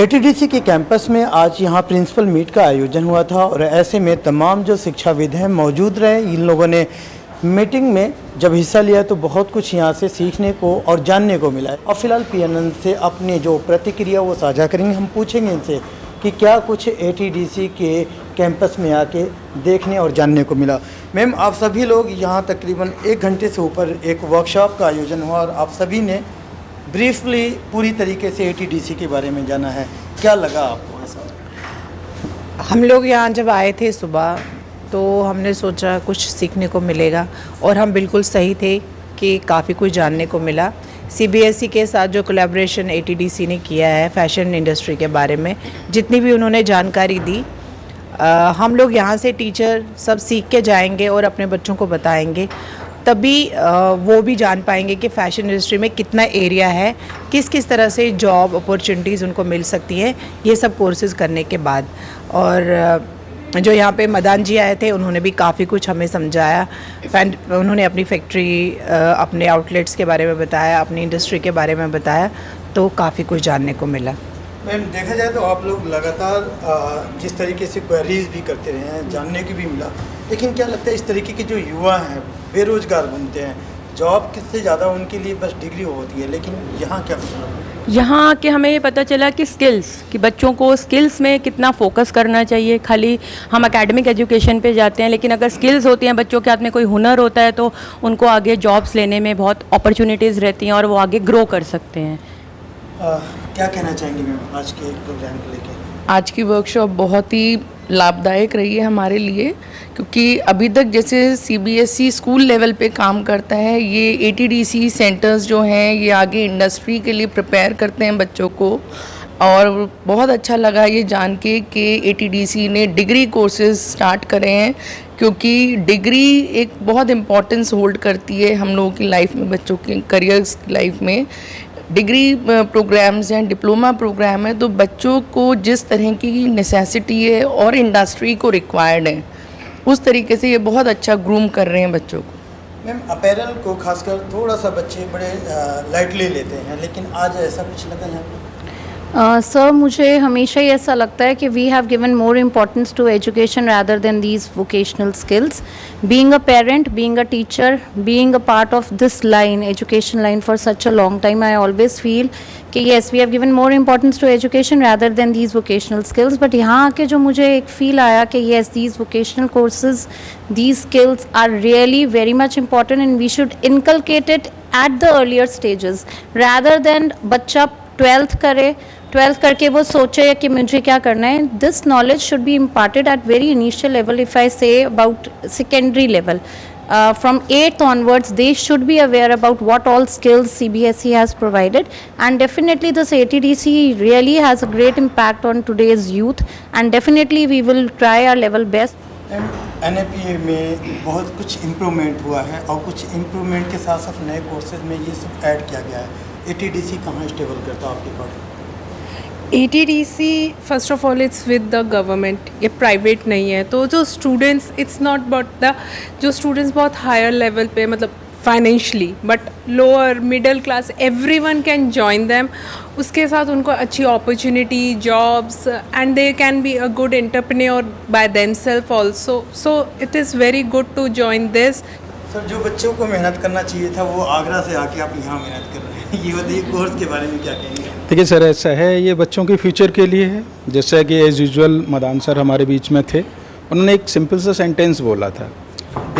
ATDC के campus में आज यहाँ प्रिंसिपल मीट का आयोजन हुआ था और ऐसे में तमाम जो शिक्षाविद हैं मौजूद रहे। इन लोगों ने मीटिंग में जब हिस्सा लिया तो बहुत कुछ यहाँ से सीखने को और जानने को मिला। और फिलहाल पीएनएन से अपनी जो प्रतिक्रिया वो साझा करेंगे। हम पूछेंगे इनसे कि क्या कुछ एटीडीसी के कैंपस में आके देखने और जानने को मिला। मैम, आप सभी लोग यहाँ तकरीबन 1 घंटे से ऊपर एक वर्कशॉप का आयोजन हुआ और आप सभी ने ब्रीफली पूरी तरीके से एटीडीसी के बारे में जाना है। क्या लगा आपको ऐसा? हम लोग यहाँ जब आए थे सुबह तो हमने सोचा कुछ सीखने को मिलेगा और हम बिल्कुल सही थे कि काफ़ी कुछ जानने को मिला। सीबीएसई के साथ जो कोलैबोरेशन एटीडीसी ने किया है फैशन इंडस्ट्री के बारे में, जितनी भी उन्होंने जानकारी दी, हम लोग यहाँ से टीचर सब सीख के जाएंगे और अपने बच्चों को बताएंगे, तभी वो भी जान पाएंगे कि फ़ैशन इंडस्ट्री में कितना एरिया है, किस किस तरह से जॉब अपॉर्चुनिटीज़ उनको मिल सकती है ये सब कोर्सेज करने के बाद। और जो यहाँ पे मदान जी आए थे उन्होंने भी काफ़ी कुछ हमें समझाया। उन्होंने अपनी फैक्ट्री, अपने आउटलेट्स के बारे में बताया, अपनी इंडस्ट्री के बारे में बताया, तो काफ़ी कुछ जानने को मिला। मैम, देखा जाए तो आप लोग लगातार जिस तरीके से क्वेरीज भी करते रहे हैं, जानने की भी मिला, लेकिन क्या लगता है इस तरीके के जो युवा हैं बेरोजगार घूमते हैं, जॉब किससे ज़्यादा उनके लिए बस डिग्री होती है, लेकिन यहाँ क्या मतलब? यहाँ आके हमें ये पता चला कि स्किल्स, कि बच्चों को स्किल्स में कितना फोकस करना चाहिए। खाली हम एकेडमिक एजुकेशन पे जाते हैं, लेकिन अगर स्किल्स होती हैं, बच्चों के हाथ में कोई हुनर होता है, तो उनको आगे जॉब्स लेने में बहुत अपॉर्चुनिटीज़ रहती हैं और वो आगे ग्रो कर सकते हैं। क्या कहना चाहेंगे मैम आज के प्रोग्राम को लेकर? आज की वर्कशॉप बहुत ही लाभदायक रही है हमारे लिए, क्योंकि अभी तक जैसे सीबीएसई स्कूल लेवल पे काम करता है, ये एटीडीसी सेंटर्स जो हैं ये आगे इंडस्ट्री के लिए प्रिपेयर करते हैं बच्चों को। और बहुत अच्छा लगा ये जान के कि एटीडीसी ने डिग्री कोर्सेज स्टार्ट करे हैं, क्योंकि डिग्री एक बहुत इम्पोर्टेंस होल्ड करती है हम लोगों की लाइफ में, बच्चों के करियर्स की लाइफ में। डिग्री प्रोग्राम्स हैं, डिप्लोमा प्रोग्राम है, तो बच्चों को जिस तरह की नेसेसिटी है और इंडस्ट्री को रिक्वायर्ड है उस तरीके से ये बहुत अच्छा ग्रूम कर रहे हैं बच्चों को। मैम, अपैरल को खासकर थोड़ा सा बच्चे बड़े लाइटली लेते हैं, लेकिन आज ऐसा कुछ लगा यहाँ पे? सर, मुझे हमेशा ही ऐसा लगता है कि we have given more importance to education rather than these vocational skills. Being a parent, being a teacher, being a part of this line, education line for such a long time, I always feel कि yes, we have given more importance to education rather than these vocational skills. But यहाँ आके जो मुझे एक feel आया कि yes, these vocational courses, these skills are really very much important and we should inculcate it at the earlier stages rather than बच्चा 12th करे, 12th करके वो सोचे कि मुझे क्या करना है। This knowledge should be imparted at very initial level. If I say about secondary level, from 8th onwards they should be aware about what all skills CBSE has provided, and definitely this ATDC really has a great impact on today's youth and definitely we will try our level best. NAPA में बहुत कुछ improvement हुआ है और कुछ improvement के साथ साथ नए कोर्सेज में ये सब ऐड किया गया है। ATDC कहाँ स्टेबल करता है आपके according? ATDC first of all it's with the government, ये प्राइवेट नहीं है। तो जो students, it's not but the जो स्टूडेंट्स बहुत हायर लेवल पे, मतलब financially, but lower middle class, everyone can join them. उसके साथ उनको अच्छी opportunity, jobs, and they can be a good entrepreneur by themselves also. So it is very good to join this. Sir, जो बच्चों को मेहनत करना चाहिए था वो आगरा से आके आप यहाँ मेहनत कर रहे हैं, ये बताइए कोर्स के बारे में क्या कहेंगे? देखिए सर, ऐसा है, ये बच्चों के फ्यूचर के लिए है। जैसा कि एज़ यूजुअल मदान सर हमारे बीच में थे, उन्होंने एक सिंपल सा सेंटेंस बोला था,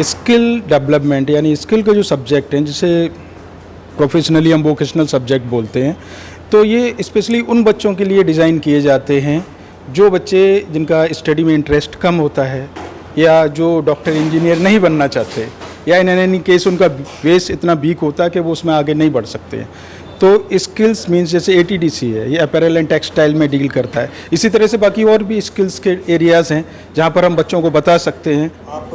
स्किल डेवलपमेंट, यानी स्किल के जो सब्जेक्ट हैं जिसे प्रोफेशनली हम वोकेशनल सब्जेक्ट बोलते हैं, तो ये स्पेशली उन बच्चों के लिए डिज़ाइन किए जाते हैं जो बच्चे जिनका स्टडी में इंटरेस्ट कम होता है या जो डॉक्टर इंजीनियर नहीं बनना चाहते, या इन एनी केस उनका बेस इतना वीक होता है कि वो उसमें आगे नहीं बढ़ सकते हैं। तो स्किल्स मीन्स जैसे एटीडीसी है, ये अपैरल एंड टेक्सटाइल में डील करता है। इसी तरह से बाकी और भी स्किल्स के एरियाज़ हैं जहाँ पर हम बच्चों को बता सकते हैं। आप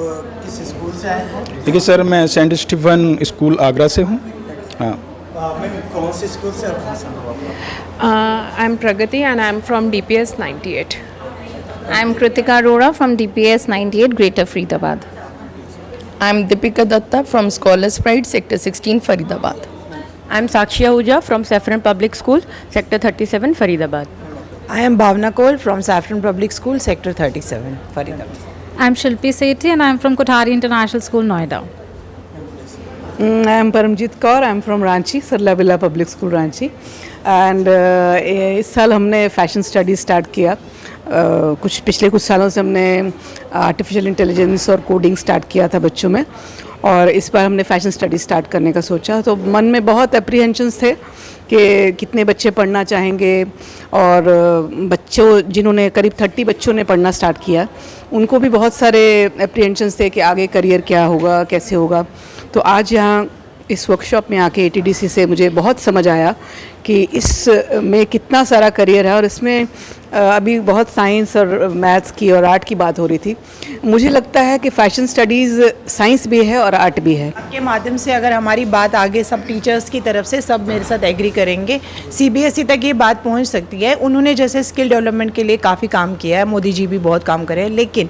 किस स्कूल से आए हैं? देखिए सर, मैं सेंट स्टीफन स्कूल आगरा से हूँ। हाँ मैम, कौन से स्कूल से आप? I am Pragati and I am from DPS 98. I am Kritika Arora from DPS 98, Greater Faridabad. I am Deepika Datta from Scholars Pride, Sector 16, Faridabad. I am Sakshi Ahuja from Saffron Public School, Sector 37, Faridabad. I am Bhavna Kohl from Saffron Public School, Sector 37, Faridabad. I'm Shilpi Sethi and I'm from Kothari International School, Noida. I am Paramjit Kaur, I am from Ranchi, Sarla Villa Public School, Ranchi. And इस साल हमने fashion studies start किया। पिछले कुछ सालों से हमने artificial intelligence और कोडिंग स्टार्ट किया था बच्चों में, और इस बार हमने फ़ैशन स्टडीज़ स्टार्ट करने का सोचा। तो मन में बहुत एप्रीहेंशंस थे कि कितने बच्चे पढ़ना चाहेंगे, और बच्चों जिन्होंने करीब 30 बच्चों ने पढ़ना स्टार्ट किया, उनको भी बहुत सारे एप्रीहेंशंस थे कि आगे करियर क्या होगा, कैसे होगा। तो आज यहाँ इस वर्कशॉप में आके ATDC से मुझे बहुत समझ आया कि इस में कितना सारा करियर है, और इसमें अभी बहुत साइंस और मैथ्स की और आर्ट की बात हो रही थी। मुझे लगता है कि फ़ैशन स्टडीज़ साइंस भी है और आर्ट भी है। आपके माध्यम से अगर हमारी बात आगे सब टीचर्स की तरफ से सब मेरे साथ एग्री करेंगे, CBSE तक ये बात पहुंच सकती है। उन्होंने जैसे स्किल डेवलपमेंट के लिए काफ़ी काम किया है, मोदी जी भी बहुत काम करे हैं, लेकिन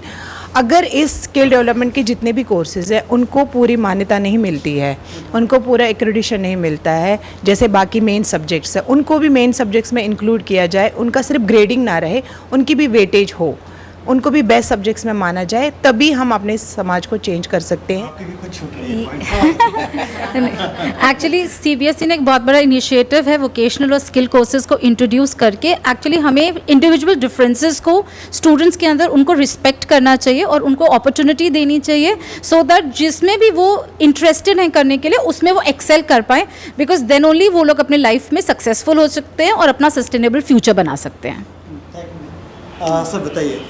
अगर इस स्किल डेवलपमेंट के जितने भी कोर्सेज़ हैं उनको पूरी मान्यता नहीं मिलती है, उनको पूरा एक्रेडिशन नहीं मिलता है, जैसे बाकी मेन सब्जेक्ट्स हैं उनको भी मेन सब्जेक्ट्स में इंक्लूड किया जाए, उनका सिर्फ ग्रेडिंग ना रहे, उनकी भी वेटेज हो, उनको भी बेस्ट सब्जेक्ट्स में माना जाए, तभी हम अपने समाज को चेंज कर सकते हैं। एक्चुअली CBSE ने एक बहुत बड़ा इनिशिएटिव है वोकेशनल और स्किल कोर्सेज को इंट्रोड्यूस करके। एक्चुअली हमें इंडिविजुअल डिफरेंसेस को स्टूडेंट्स के अंदर उनको रिस्पेक्ट करना चाहिए और उनको अपॉर्चुनिटी देनी चाहिए, सो दैट जिसमें भी वो इंटरेस्टेड हैं करने के लिए उसमें वो एक्सेल कर पाएँ, बिकॉज देन ओनली वो लोग अपने लाइफ में सक्सेसफुल हो सकते हैं और अपना सस्टेनेबल फ्यूचर बना सकते हैं। सर बताइए।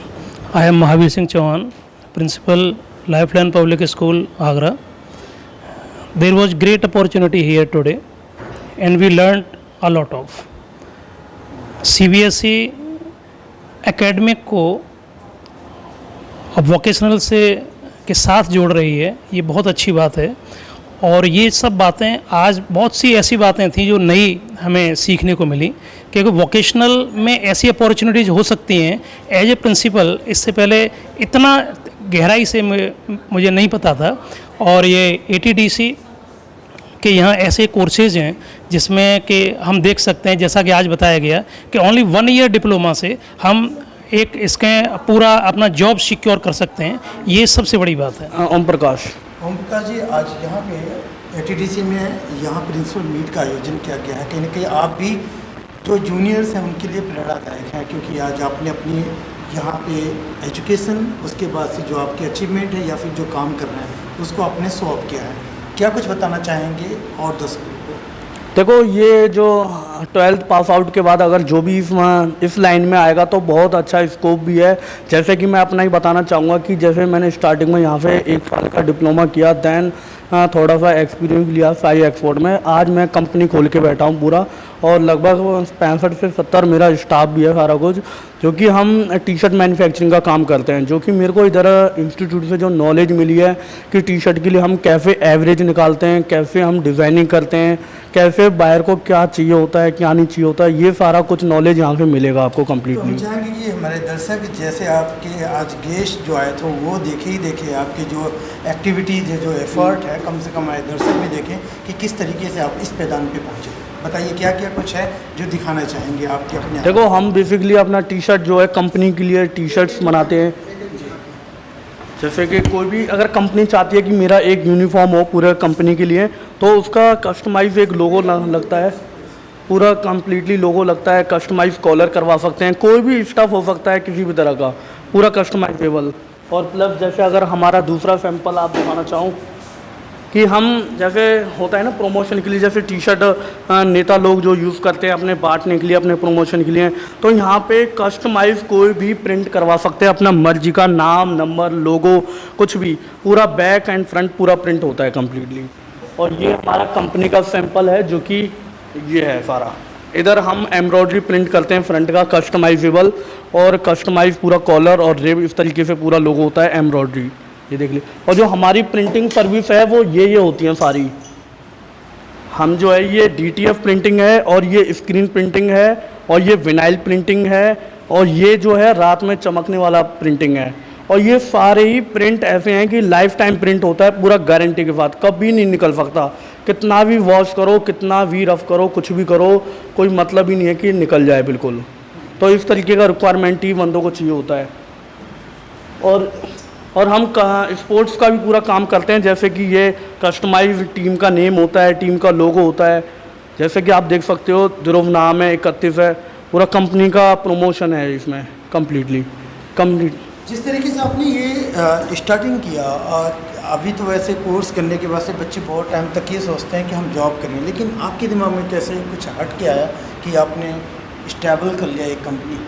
I am Mahavir Singh Chauhan, Principal, Lifeline Public School, Agra. There was great opportunity here today and we learned a lot of. CBSE academic को अब वोकेशनल से के साथ जोड़ रही है, ये बहुत अच्छी बात है। और ये सब बातें आज बहुत सी ऐसी बातें थी जो नई हमें सीखने को मिली, क्योंकि वोकेशनल में ऐसी अपॉर्चुनिटीज़ हो सकती हैं एज ए प्रिंसिपल, इससे पहले इतना गहराई से मुझे नहीं पता था। और ये ATDC के यहाँ ऐसे कोर्सेज हैं जिसमें कि हम देख सकते हैं, जैसा कि आज बताया गया कि ओनली 1 ईयर डिप्लोमा से हम एक इसके पूरा अपना जॉब सिक्योर कर सकते हैं, ये सबसे बड़ी बात है। ओम प्रकाश जी, आज यहाँ पे ATDC में यहाँ प्रिंसिपल मीट का आयोजन किया गया है। कहीं ना कहीं आप भी जो जूनियर्स हैं उनके लिए प्रेरणादायक है, क्योंकि आज आपने अपनी यहाँ पे एजुकेशन, उसके बाद से जो आपकी अचीवमेंट है या फिर जो काम कर रहे हैं उसको आपने शो ऑफ किया है। क्या कुछ बताना चाहेंगे और दर्शकों को? देखो, ये जो 12th पास आउट के बाद अगर जो भी इस लाइन में आएगा तो बहुत अच्छा स्कोप भी है। जैसे कि मैं अपना ही बताना चाहूँगा कि जैसे मैंने स्टार्टिंग में यहाँ पे 1 साल का डिप्लोमा किया, दैन थोड़ा सा एक्सपीरियंस लिया साई एक्सपोर्ट में। आज मैं कंपनी खोल के बैठा हूँ पूरा, और लगभग 65 से 70 मेरा स्टाफ भी है सारा कुछ, जो कि हम टी-शर्ट मैन्युफैक्चरिंग का काम करते हैं। जो कि मेरे को इधर इंस्टीट्यूट से जो नॉलेज मिली है कि टी-शर्ट के लिए हम कैसे एवरेज निकालते हैं, कैसे हम डिज़ाइनिंग करते हैं, कैसे बायर को क्या चाहिए होता है, क्या नहीं चाहिए होता है, ये सारा कुछ नॉलेज यहाँ से मिलेगा आपको कम्प्लीटली। तो हम चाहेंगे कि हमारे दर्शक जैसे आपके आज गेस्ट जो आए थे वो देखे आपकी जो एक्टिविटीज़ है, जो एफर्ट है, कम से कम हमारे दर्शक भी देखें कि किस तरीके से आप इस मैदान पे पहुँचे। बताइए क्या क्या कुछ है जो दिखाना चाहेंगे आपके अपने? देखो, हम बेसिकली अपना टी-शर्ट जो है कंपनी के लिए टी-शर्ट्स बनाते हैं। जैसे कि कोई भी अगर कंपनी चाहती है कि मेरा एक यूनिफॉर्म हो पूरे कंपनी के लिए, तो उसका कस्टमाइज एक लोगो लगता है, पूरा कंप्लीटली लोगो लगता है, कस्टमाइज कॉलर करवा सकते हैं, कोई भी स्टफ़ हो सकता है किसी भी तरह का, पूरा कस्टमाइजेबल। और प्लस जैसे अगर हमारा दूसरा सैंपल आप दिखाना चाहूँ कि हम जैसे होता है ना प्रमोशन के लिए, जैसे टी-शर्ट नेता लोग जो यूज़ करते हैं अपने बांटने के लिए, अपने प्रमोशन के लिए, तो यहाँ पे कस्टमाइज़ कोई भी प्रिंट करवा सकते हैं, अपना मर्जी का नाम, नंबर, लोगो, कुछ भी, पूरा बैक एंड फ्रंट पूरा प्रिंट होता है कम्प्लीटली। और ये हमारा कंपनी का सैंपल है, जो कि ये है सारा। इधर हम एम्ब्रॉयडरी प्रिंट करते हैं फ्रंट का, कस्टमाइजेबल, और कस्टमाइज पूरा कॉलर और रिब इस तरीके से पूरा लोगो होता है एम्ब्रॉयडरी, ये देख लीजिए। और जो हमारी प्रिंटिंग सर्विस है वो ये होती हैं सारी। हम जो है ये DTF प्रिंटिंग है, और ये स्क्रीन प्रिंटिंग है, और ये विनाइल प्रिंटिंग है, और ये जो है रात में चमकने वाला प्रिंटिंग है। और ये सारे ही प्रिंट ऐसे हैं कि लाइफ टाइम प्रिंट होता है पूरा गारंटी के साथ, कभी नहीं निकल सकता। कितना भी वॉश करो, कितना भी रफ करो, कुछ भी करो, कोई मतलब ही नहीं है कि निकल जाए बिल्कुल। तो इस तरीके का रिक्वायरमेंट ही बंदों को चाहिए होता है। और हम स्पोर्ट्स का भी पूरा काम करते हैं, जैसे कि ये कस्टमाइज टीम का नेम होता है, टीम का लोगो होता है, जैसे कि आप देख सकते हो ध्रुव नाम है, 31 है, पूरा कंपनी का प्रमोशन है इसमें कंप्लीट। जिस तरीके से आपने ये स्टार्टिंग किया, अभी तो वैसे कोर्स करने के बाद से बच्चे बहुत टाइम तक ये सोचते हैं कि हम जॉब करें, लेकिन आपके दिमाग में कैसे कुछ हट के आया कि आपने स्टेबल कर लिया एक कंपनी?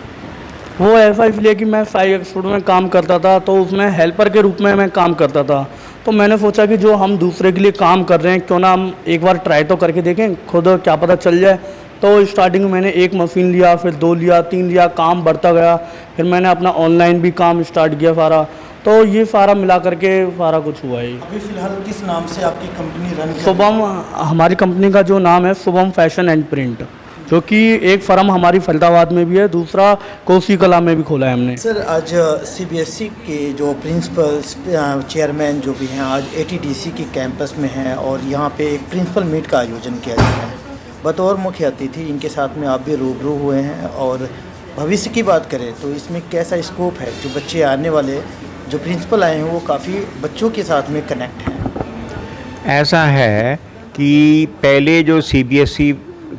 वो ऐसा इसलिए कि मैं साई एक्सपोर्ट में काम करता था, तो उसमें हेल्पर के रूप में मैं काम करता था। तो मैंने सोचा कि जो हम दूसरे के लिए काम कर रहे हैं, क्यों ना हम एक बार ट्राई तो करके देखें, खुद क्या पता चल जाए। तो स्टार्टिंग में मैंने एक मशीन लिया, फिर 2 लिया, 3 लिया, काम बढ़ता गया। फिर मैंने अपना ऑनलाइन भी काम स्टार्ट किया सारा, तो ये सारा मिला करके सारा कुछ हुआ है। अभी फ़िलहाल किस नाम से आपकी कंपनी रन कर रही है? शुभम, हमारी कंपनी का जो नाम है शुभम फैशन एंड प्रिंट, जो कि एक फर्म हमारी फरीदाबाद में भी है, दूसरा कोसी कला में भी खोला है हमने। सर, आज सीबीएसई के जो प्रिंसिपल्स चेयरमैन जो भी हैं आज एटीडीसी के कैंपस में हैं और यहाँ पे एक प्रिंसिपल मीट का आयोजन किया जा रहा है। बतौर मुख्य अतिथि इनके साथ में आप भी रूबरू हुए हैं, और भविष्य की बात करें तो इसमें कैसा स्कोप है? जो बच्चे आने वाले जो प्रिंसिपल आए हैं वो काफ़ी बच्चों के साथ में कनेक्ट हैं। ऐसा है कि पहले जो सीबीएसई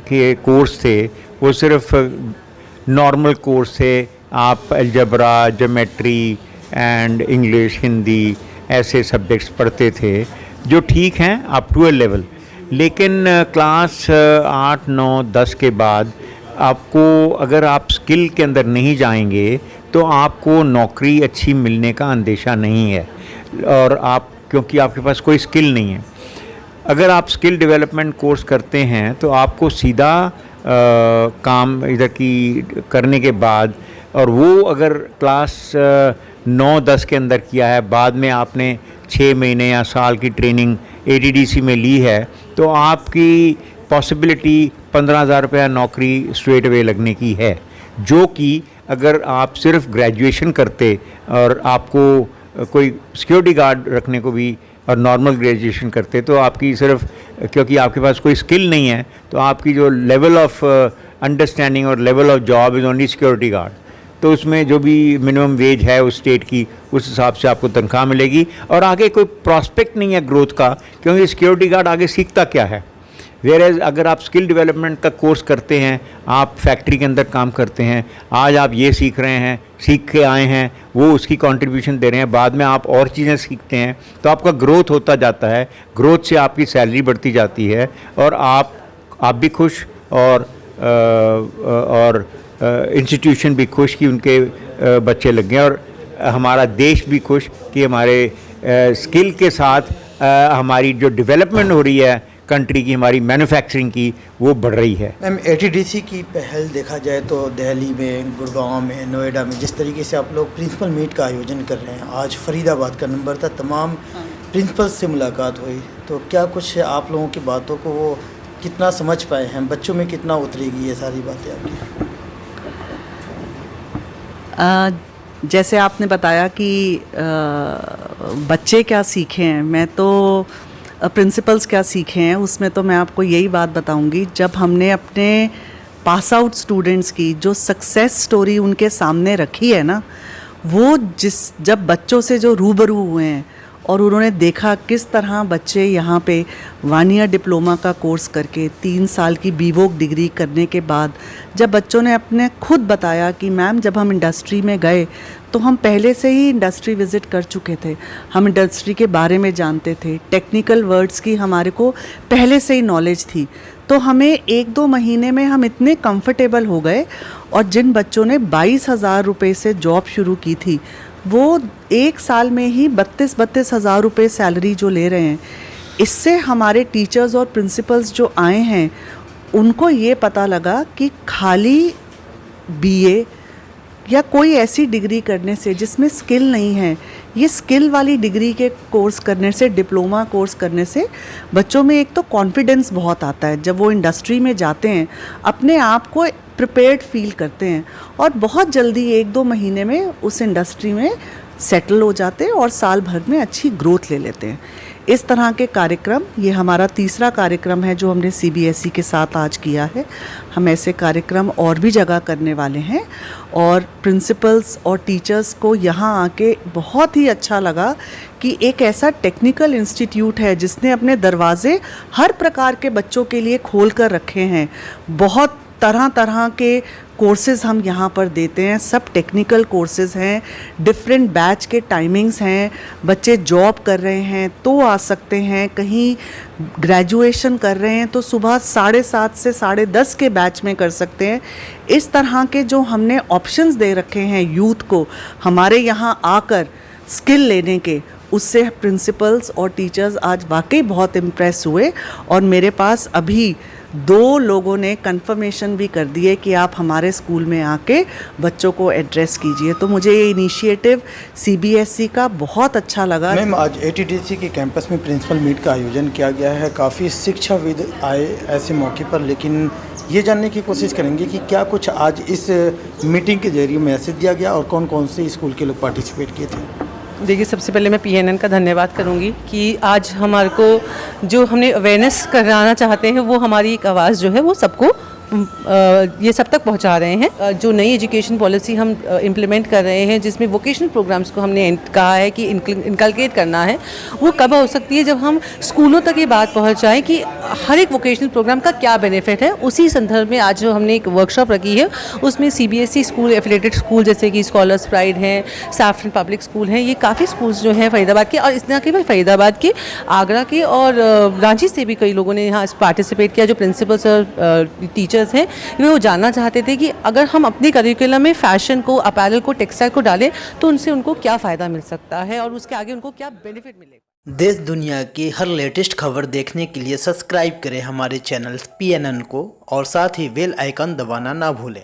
के कोर्स थे वो सिर्फ नॉर्मल कोर्स थे। आप algebra, geometry and English, Hindi ऐसे सब्जेक्ट्स पढ़ते थे जो ठीक हैं अप टू ए लेवल, लेकिन क्लास 8, 9, 10 के बाद आपको अगर आप स्किल के अंदर नहीं जाएंगे तो आपको नौकरी अच्छी मिलने का अंदेशा नहीं है, और आप क्योंकि आपके पास कोई स्किल नहीं है। अगर आप स्किल डेवलपमेंट कोर्स करते हैं तो आपको सीधा काम इधर की करने के बाद, और वो अगर क्लास 9-10 के अंदर किया है, बाद में आपने 6 महीने या साल की ट्रेनिंग एटीडीसी में ली है, तो आपकी पॉसिबिलिटी 15,000 रुपया नौकरी स्ट्रेट अवे लगने की है, जो कि अगर आप सिर्फ ग्रेजुएशन करते और आपको कोई सिक्योरिटी गार्ड रखने को भी और नॉर्मल ग्रेजुएशन करते तो आपकी सिर्फ, क्योंकि आपके पास कोई स्किल नहीं है, तो आपकी जो लेवल ऑफ अंडरस्टैंडिंग और level of job is only security guard. तो उसमें जो भी मिनिमम वेज है उस स्टेट की, उस हिसाब से आपको तनख्वाह मिलेगी, और आगे कोई प्रॉस्पेक्ट नहीं है ग्रोथ का, क्योंकि सिक्योरिटी गार्ड आगे सीखता क्या है। वेयर अगर आप स्किल डेवलपमेंट का कोर्स करते हैं, आप फैक्ट्री के अंदर काम करते हैं, आज आप ये सीख रहे हैं, सीख के आए हैं, वो उसकी कंट्रीब्यूशन दे रहे हैं, बाद में आप और चीज़ें सीखते हैं, तो आपका ग्रोथ होता जाता है। ग्रोथ से आपकी सैलरी बढ़ती जाती है, और आप भी खुश, और इंस्टीट्यूशन भी खुश कि उनके बच्चे लग गए, और हमारा देश भी खुश कि हमारे स्किल के साथ हमारी जो डेवलपमेंट हो रही है कंट्री की, हमारी मैन्युफैक्चरिंग की, वो बढ़ रही है। मैम, एटीडीसी की पहल देखा जाए तो दिल्ली में, गुड़गांव में, नोएडा में जिस तरीके से आप लोग प्रिंसिपल मीट का आयोजन कर रहे हैं, आज फरीदाबाद का नंबर था, तमाम प्रिंसिपल से मुलाकात हुई, तो क्या कुछ आप लोगों की बातों को वो कितना समझ पाए हैं, बच्चों में कितना उतरेगी ये सारी बातें आपकी? जैसे आपने बताया कि बच्चे क्या सीखे हैं, मैं तो प्रिंसिपल्स क्या सीखे हैं, उसमें तो मैं आपको यही बात बताऊंगी। जब हमने अपने पास आउट स्टूडेंट्स की जो सक्सेस स्टोरी उनके सामने रखी है ना, वो जब बच्चों से जो रूबरू हुए हैं और उन्होंने देखा किस तरह बच्चे यहाँ पे 1 ईयर डिप्लोमा का कोर्स करके 3 साल की बीवोक डिग्री करने के बाद, जब बच्चों ने अपने खुद बताया कि मैम जब हम इंडस्ट्री में गए तो हम पहले से ही इंडस्ट्री विज़िट कर चुके थे, हम इंडस्ट्री के बारे में जानते थे, टेक्निकल वर्ड्स की हमारे को पहले से ही नॉलेज थी, तो हमें 1-2 महीने में हम इतने कंफर्टेबल हो गए। और जिन बच्चों ने 22,000 रुपये से जॉब शुरू की थी, वो 1 साल में ही 32 हज़ार रुपये सैलरी जो ले रहे हैं। इससे हमारे टीचर्स और प्रिंसिपल्स जो आए हैं उनको ये पता लगा कि खाली BA या कोई ऐसी डिग्री करने से जिसमें स्किल नहीं है, ये स्किल वाली डिग्री के कोर्स करने से, डिप्लोमा कोर्स करने से बच्चों में एक तो कॉन्फिडेंस बहुत आता है। जब वो इंडस्ट्री में जाते हैं अपने आप को प्रिपेयर्ड फील करते हैं और बहुत जल्दी 1-2 महीने में उस इंडस्ट्री में सेटल हो जाते हैं और साल भर में अच्छी ग्रोथ ले लेते हैं। इस तरह के कार्यक्रम, ये हमारा तीसरा कार्यक्रम है जो हमने CBSE के साथ आज किया है। हम ऐसे कार्यक्रम और भी जगह करने वाले हैं और प्रिंसिपल्स और टीचर्स को यहाँ आके बहुत ही अच्छा लगा कि एक ऐसा टेक्निकल इंस्टीट्यूट है जिसने अपने दरवाजे हर प्रकार के बच्चों के लिए खोल कर रखे हैं। बहुत तरह तरह के कोर्सेज हम यहाँ पर देते हैं, सब टेक्निकल कोर्सेज हैं, डिफरेंट बैच के टाइमिंग्स हैं। बच्चे जॉब कर रहे हैं तो आ सकते हैं, कहीं ग्रेजुएशन कर रहे हैं तो सुबह 7:30 से 10:30 के बैच में कर सकते हैं। इस तरह के जो हमने ऑप्शंस दे रखे हैं यूथ को हमारे यहाँ आकर स्किल लेने के, उससे प्रिंसिपल्स और टीचर्स आज वाकई बहुत इम्प्रेस हुए और मेरे पास अभी 2 लोगों ने कंफर्मेशन भी कर दी है कि आप हमारे स्कूल में आके बच्चों को एड्रेस कीजिए। तो मुझे ये इनिशिएटिव CBSE का बहुत अच्छा लगा। मैम, आज ATDC के कैंपस में प्रिंसिपल मीट का आयोजन किया गया है। काफ़ी शिक्षाविद आए ऐसे मौके पर, लेकिन ये जानने की कोशिश करेंगे कि क्या कुछ आज इस मीटिंग के जरिए मैसेज दिया गया और कौन कौन से स्कूल के लोग पार्टिसिपेट किए थे। देखिए, सबसे पहले मैं PNN का धन्यवाद करूंगी कि आज हमारे को जो हमने अवेयरनेस कराना चाहते हैं वो हमारी एक आवाज़ जो है वो सबको ये सब तक पहुंचा रहे हैं। जो नई एजुकेशन पॉलिसी हम इम्प्लीमेंट कर रहे हैं जिसमें वोकेशनल प्रोग्राम्स को हमने कहा है कि इनकलकेट करना है, वो कब हो सकती है जब हम स्कूलों तक ये बात पहुंचाएं कि हर एक वोकेशनल प्रोग्राम का क्या बेनिफिट है। उसी संदर्भ में आज जो हमने एक वर्कशॉप रखी है उसमें CBSE स्कूल, एफिलेटेड स्कूल जैसे कि स्कॉलर्स प्राइड हैं, सैफरन पब्लिक स्कूल हैं, ये काफ़ी स्कूल्स जो हैं फरीदाबाद के, और इस न केवल फरीदाबाद के, आगरा के और रांची से भी कई लोगों ने यहाँ पार्टिसिपेट किया। जो प्रिंसिपल्स और टीचर्स हैं वो जानना चाहते थे कि अगर हम अपने करिकुलम में फैशन को, अपैरल को, टेक्सटाइल को डालें तो उनसे उनको क्या फ़ायदा मिल सकता है और उसके आगे उनको क्या बेनिफिट मिलेगा। देश दुनिया की हर लेटेस्ट खबर देखने के लिए सब्सक्राइब करें हमारे चैनल PNN को और साथ ही बेल आइकन दबाना ना भूलें।